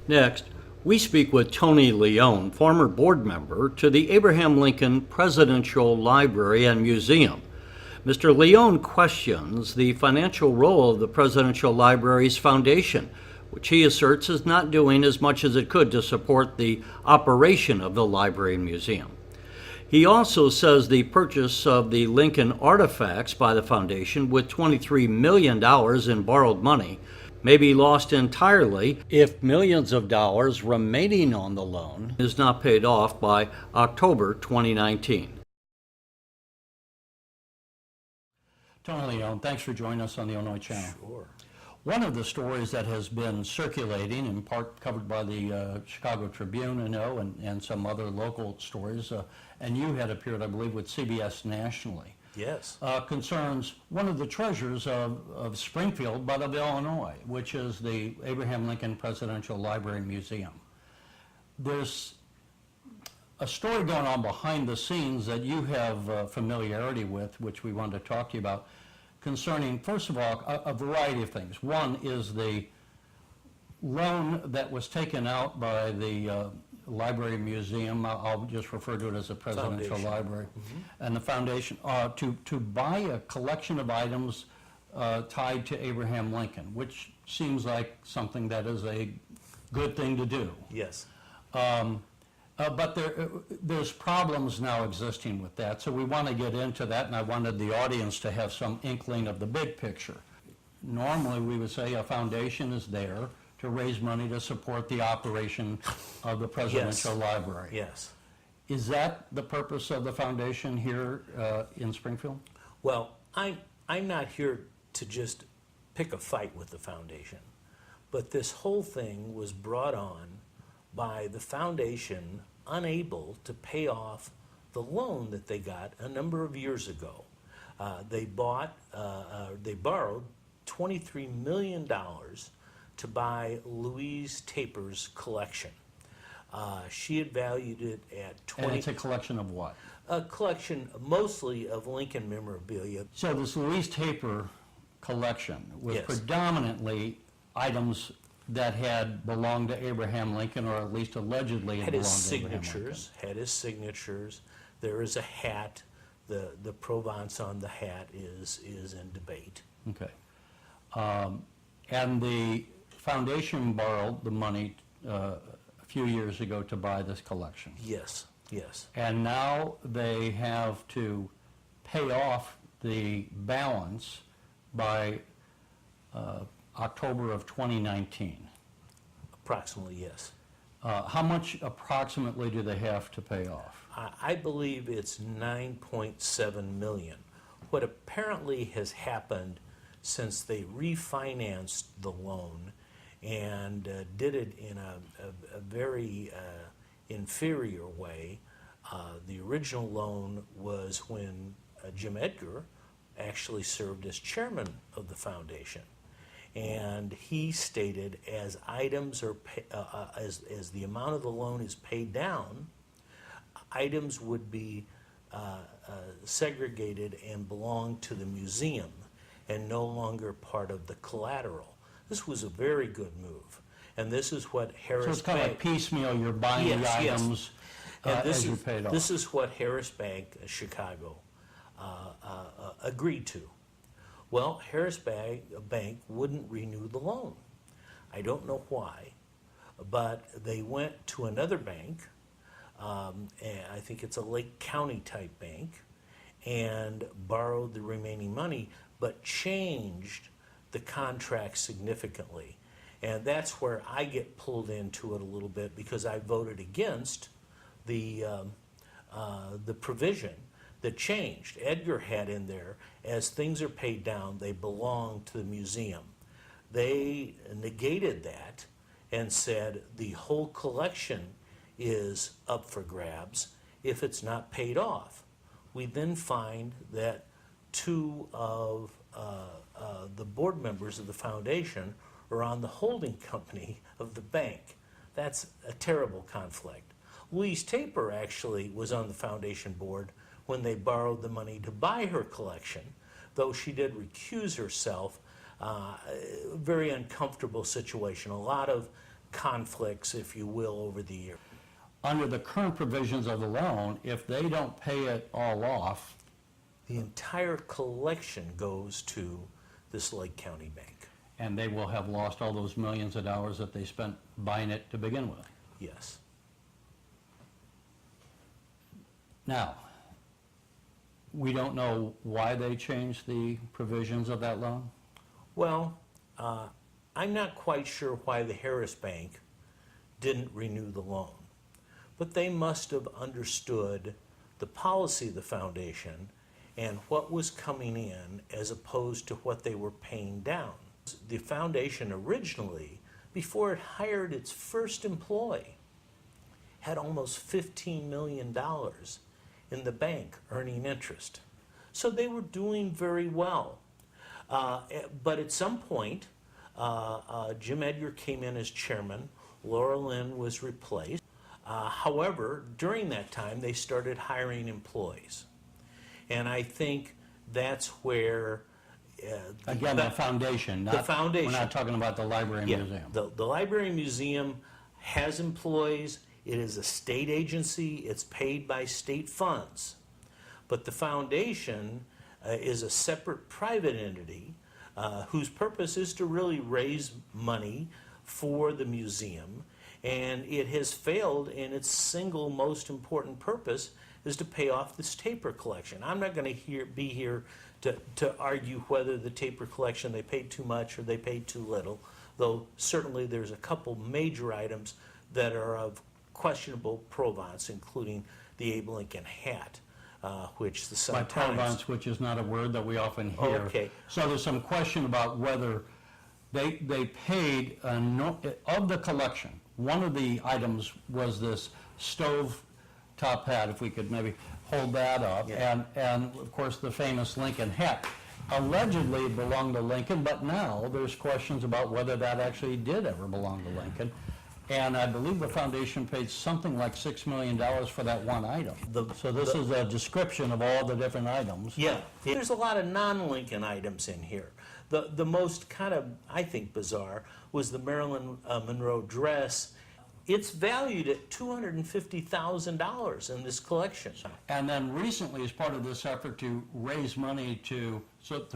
Next, we speak with Tony Leone, former board member to the Abraham Lincoln Presidential Library and Museum. Mr. Leone questions the financial role of the Presidential Library's foundation, which he asserts is not doing as much as it could to support the operation of the library and museum. He also says the purchase of the Lincoln artifacts by the foundation with $23 million in borrowed money may be lost entirely if millions of dollars remaining on the loan is not paid off by October 2019. Tony Leone, thanks for joining us on the Illinois Channel. Sure. One of the stories that has been circulating, in part covered by the Chicago Tribune, and some other local stories, and you had appeared, I believe, with CBS nationally. Yes. Concerns one of the treasures of Springfield, but of Illinois, which is the Abraham Lincoln Presidential Library and Museum. There's a story going on behind the scenes that you have familiarity with, which we wanted to talk to you about, concerning, first of all, a variety of things. One is the loan that was taken out by the Library Museum, I'll just refer to it as a Presidential Foundation. Library, and the foundation, to buy a collection of items tied to Abraham Lincoln, which seems like something that is a good thing to do. Yes. But there's problems now existing with that, so we want to get into that, and I wanted the audience to have some inkling of the big picture. Normally, we would say a foundation is there to raise money to support the operation of the Presidential Library. Yes. Is that the purpose of the foundation here in Springfield? Well, I'm not here to just pick a fight with the foundation, but this whole thing was brought on by the foundation unable to pay off the loan that they got a number of years ago. They borrowed $23 million to buy Louise Taper's collection. She had valued it at And it's a collection of what? a collection mostly of Lincoln memorabilia. So this Louise Taper collection was Yes. predominantly items that had belonged to Abraham Lincoln, or at least allegedly Had belonged his to Abraham signatures, had his signatures. There is a hat. The Provence on the hat is in debate. Lincoln. Okay. And the foundation borrowed the money a few years ago to buy this collection. Yes, yes. And now they have to pay off the balance by October of 2019. Approximately, yes. How much approximately do they have to pay off? I believe it's 9.7 million. What apparently has happened since they refinanced the loan and did it in a very inferior way. The original loan was when Jim Edgar actually served as chairman of the foundation. And he stated as items are as the amount of the loan is paid down, items would be segregated and belong to the museum and no longer part of the collateral. This was a very good move, and this is what Harris So it's kind of Bank. like piecemeal, you're buying the Yes, yes. items And as you paid off. this is what Harris Bank, Chicago, agreed to. Well, Harris Bank wouldn't renew the loan. I don't know why, but they went to another bank, and I think it's a Lake County type bank, and borrowed the remaining money, but changed the contract significantly. And that's where I get pulled into it a little bit, because I voted against the provision that changed. Edgar had in there, as things are paid down, they belong to the museum. They negated that and said the whole collection is up for grabs if it's not paid off. We then find that two of the board members of the foundation are on the holding company of the bank. That's a terrible conflict. Louise Taper actually was on the foundation board when they borrowed the money to buy her collection, though she did recuse herself. Very uncomfortable situation. A lot of conflicts, if you will, over the year. Under the current provisions of the loan, if they don't pay it all off, The entire collection goes to this Lake County Bank. and they will have lost all those millions of dollars that they spent buying it to begin with. Yes. Now, we don't know why they changed the provisions of that loan? Well, I'm not quite sure why the Harris Bank didn't renew the loan, but they must have understood the policy of the foundation and what was coming in as opposed to what they were paying down. The foundation originally, before it hired its first employee, had almost $15 million in the bank earning interest. So they were doing very well. But at some point, Jim Edgar came in as chairman, Laura Lynn was replaced. However, during that time, they started hiring employees. And I think that's where... Again, the foundation, not... The foundation. We're not talking about the library and Yeah, museum. the library museum has employees. It is a state agency. It's paid by state funds. But the foundation is a separate private entity whose purpose is to really raise money for the museum. And it has failed in its single most important purpose is to pay off this taper collection. I'm not going to be here to argue whether the taper collection, they paid too much or they paid too little, though certainly there's a couple major items that are of questionable provenance, including the Abe Lincoln hat, which the By Sun-Times... provenance, which is not a word that we often hear. Okay. So there's some question about whether they paid, of the collection, one of the items was this stove top hat, if we could maybe hold that up, Yeah. and of course the famous Lincoln hat. Allegedly it belonged to Lincoln, but now there's questions about whether that actually did ever belong to Lincoln. And I believe the foundation paid something like $6 million for that one item. So this is a description of all the different items. Yeah, there's a lot of non-Lincoln items in here. The most kind of, I think, bizarre was the Marilyn Monroe dress. It's valued at $250,000 in this collection. And then recently, as part of this effort to raise money to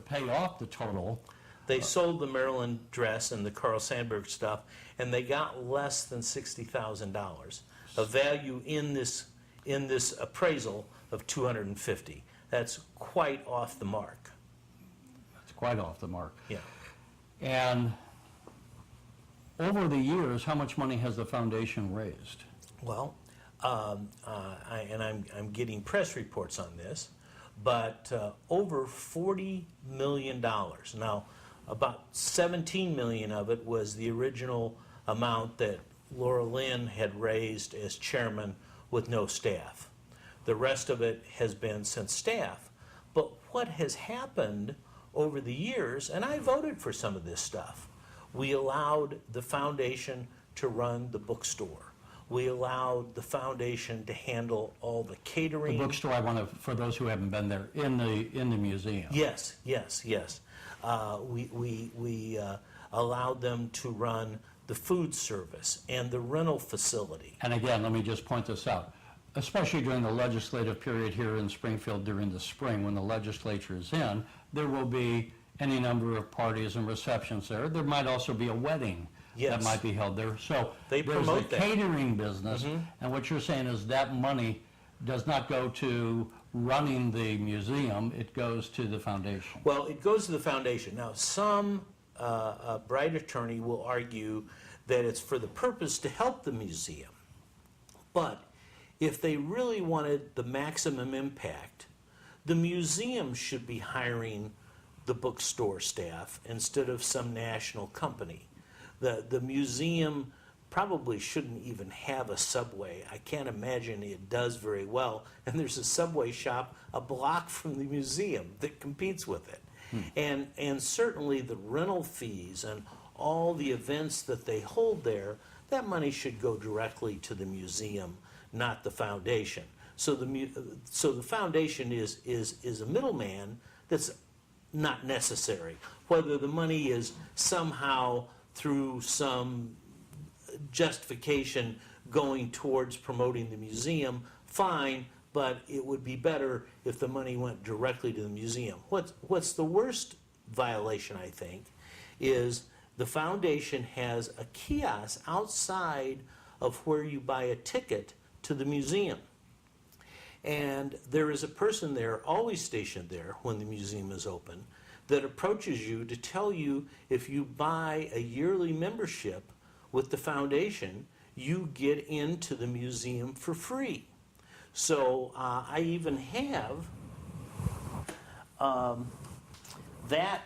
pay off the total, They sold the Maryland dress and the Carl Sandburg stuff, and they got less than $60,000 of value in this appraisal of $250,000. That's quite off the mark. it's quite off the mark. Yeah. And over the years, how much money has the foundation raised? Well, I'm getting press reports on this, but over $40 million. Now, about $17 million of it was the original amount that Laura Lynn had raised as chairman with no staff. The rest of it has been since staff. But what has happened over the years, and I voted for some of this stuff, we allowed the foundation to run the bookstore. We allowed the foundation to handle all the catering. The bookstore, I want to, for those who haven't been there, in the museum. Yes. We allowed them to run the food service and the rental facility. And again, let me just point this out. Especially during the legislative period here in Springfield during the spring, when the legislature is in, there will be any number of parties and receptions there. There might also be a wedding that Yes. might be held there. So They there's the promote that. catering business, and what you're saying is that money does not go to running the museum, it goes to the foundation. Well, it goes to the foundation. Now, some bright attorney will argue that it's for the purpose to help the museum. But if they really wanted the maximum impact, the museum should be hiring the bookstore staff instead of some national company. The museum probably shouldn't even have a Subway. I can't imagine it does very well. And there's a Subway shop a block from the museum that competes with it. And certainly the rental fees and all the events that they hold there, that money should go directly to the museum, not the foundation. So the foundation is a middleman that's not necessary. Whether the money is somehow through some justification going towards promoting the museum, fine, but it would be better if the money went directly to the museum. What's the worst violation, I think, is the foundation has a kiosk outside of where you buy a ticket to the museum. And there is a person there, always stationed there when the museum is open, that approaches you to tell you if you buy a yearly membership with the foundation, you get into the museum for free. So I even have that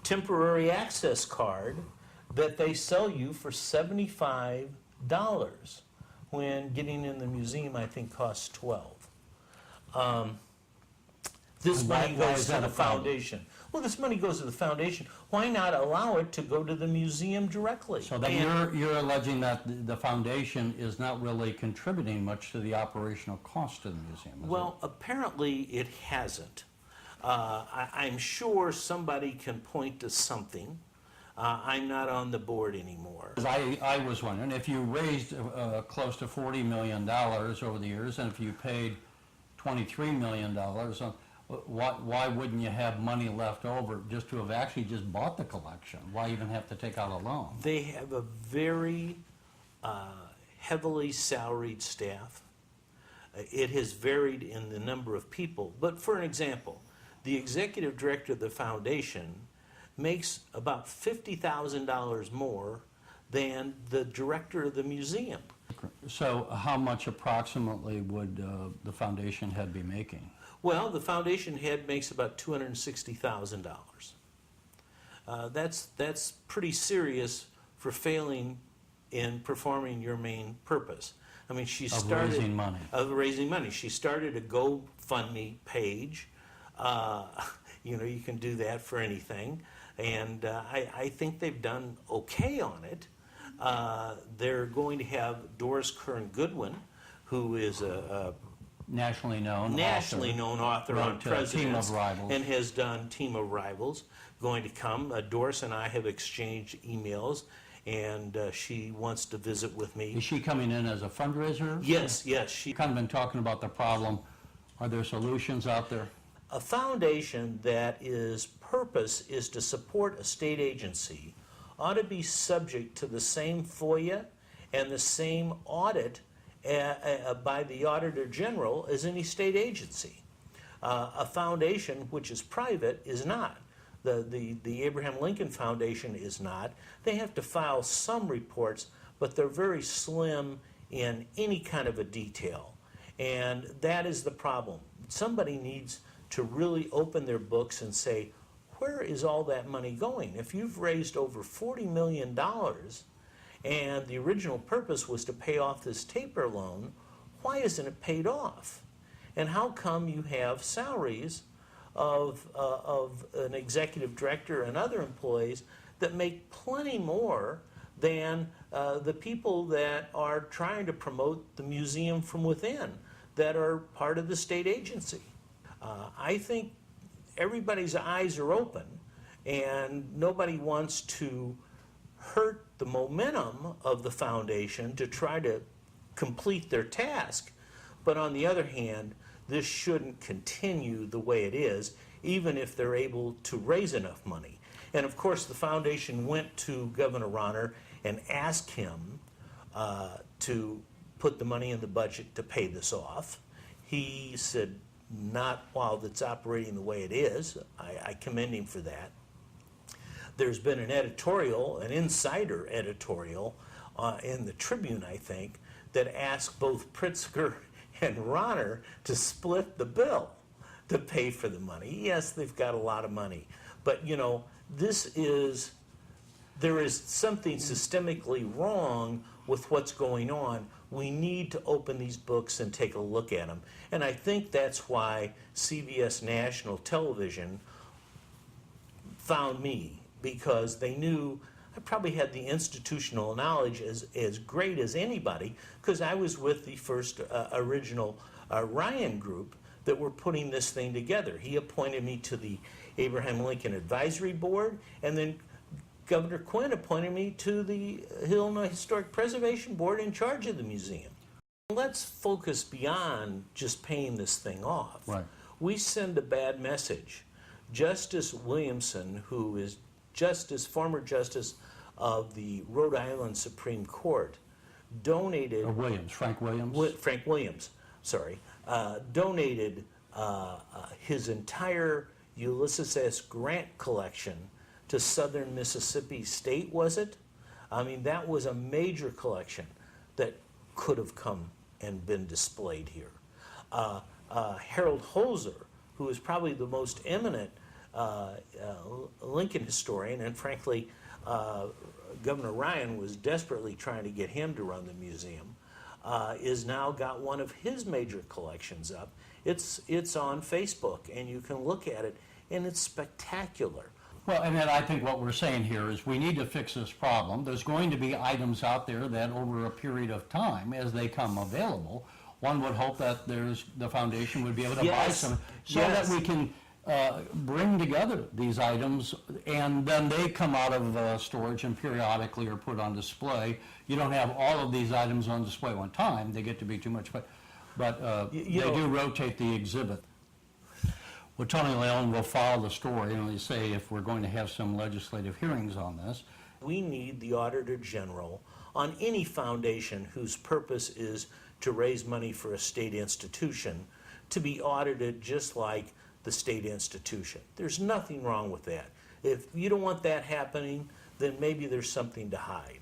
temporary access card that they sell you for $75 when getting in the museum, I think, costs $12. This And why money goes is to that the a problem? foundation. Well, this money goes to the foundation. Why not allow it to go to the museum directly? So then you're alleging that the foundation is not really contributing much to the operational cost of the museum, is it? Well, apparently it hasn't. I'm sure somebody can point to something. I'm not on the board anymore. 'Cause I was wondering, if you raised close to $40 million over the years, and if you paid $23 million, why wouldn't you have money left over just to have actually just bought the collection? Why even have to take out a loan? They have a very heavily salaried staff. It has varied in the number of people. But for an example, the executive director of the foundation makes about $50,000 more than the director of the museum. So how much approximately would the foundation head be making? Well, the foundation head makes about $260,000. That's pretty serious for failing in performing your main purpose. I mean, she started raising money. Of raising money. She started a GoFundMe page. You can do that for anything, and I think they've done okay on it. They're going to have Doris Kern Goodwin, who is a Nationally known author on wrote, presidents, Team of Rivals. and has done Team of Rivals, going to come. Doris and I have exchanged emails, and she wants to visit with me. Is she coming in as a fundraiser? Yes, she. You've kind of been talking about the problem. Are there solutions out there? A foundation that is purpose is to support a state agency ought to be subject to the same FOIA and the same audit by the Auditor General as any state agency. A foundation which is private is not. The Abraham Lincoln Foundation is not. They have to file some reports, but they're very slim in any kind of a detail. And that is the problem. Somebody needs to really open their books and say, where is all that money going? If you've raised over $40 million and the original purpose was to pay off this taper loan, why isn't it paid off? And how come you have salaries of an executive director and other employees that make plenty more than the people that are trying to promote the museum from within, that are part of the state agency? I think everybody's eyes are open, and nobody wants to hurt the momentum of the foundation to try to complete their task. But on the other hand, this shouldn't continue the way it is, even if they're able to raise enough money. And of course, the foundation went to Governor Ronner and asked him to put the money in the budget to pay this off. He said, not while it's operating the way it is. I commend him for that. There's been an editorial, an insider editorial in the Tribune, I think, that asked both Pritzker and Ronner to split the bill to pay for the money. Yes, they've got a lot of money, but there is something systemically wrong with what's going on. We need to open these books and take a look at them. And I think that's why CBS National Television found me, because they knew I probably had the institutional knowledge as great as anybody, because I was with the first original Ryan group that were putting this thing together. He appointed me to the Abraham Lincoln Advisory Board, and then Governor Quinn appointed me to the Illinois Historic Preservation Board in charge of the museum. Let's focus beyond just paying this thing off. Right. We send a bad message. Justice Williamson, who is former justice of the Rhode Island Supreme Court, donated Frank Williams. Donated his entire Ulysses S. Grant collection to Southern Mississippi State, was it? I mean, that was a major collection that could have come and been displayed here. Harold Holzer, who is probably the most eminent Lincoln historian, and frankly, Governor Ryan was desperately trying to get him to run the museum, is now got one of his major collections up. It's on Facebook, and you can look at it, and it's spectacular. Well, and then I think what we're saying here is we need to fix this problem. There's going to be items out there that over a period of time, as they come available, one would hope that the foundation would be able to buy some so that we can bring together these items, and then they come out of storage and periodically are put on display. You don't have all of these items on display one time. They get to be too much, but they do rotate the exhibit. Well, Tony Leone will follow the story, and they say if we're going to have some legislative hearings on this. We need the Auditor General on any foundation whose purpose is to raise money for a state institution to be audited just like the state institution. There's nothing wrong with that. If you don't want that happening, then maybe there's something to hide.